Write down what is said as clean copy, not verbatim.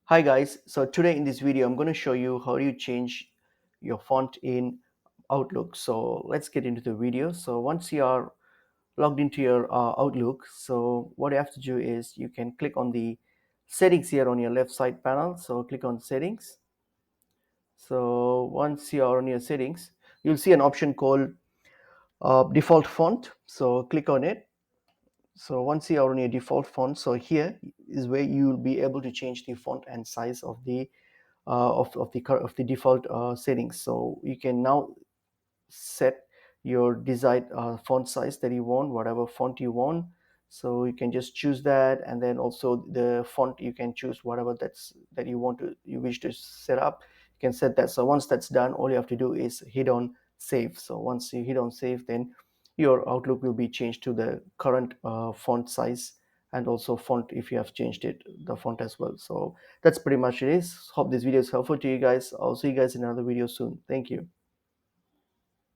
Hi guys, so today in this video I'm going to show you how do you change your font in Outlook. So let's get into the video. So once you are logged into your Outlook, so what you have to do is you can click on the settings here on your left side panel. So click on settings. So once you are on your settings, you'll see an option called default font. So click on it. So once you are on your default font, so here is where you will be able to change the font and size of the of the default settings. So you can now set your desired font size that you want, whatever font you want. So you can just choose that, and then also the font you can choose whatever that you wish to set up. You can set that. So once that's done, all you have to do is hit on save. So once you hit on save, then your Outlook will be changed to the current font size, and also font if you have changed it, the font as well. So that's pretty much it is. Hope this video is helpful to you guys. I'll see you guys in another video soon. Thank you.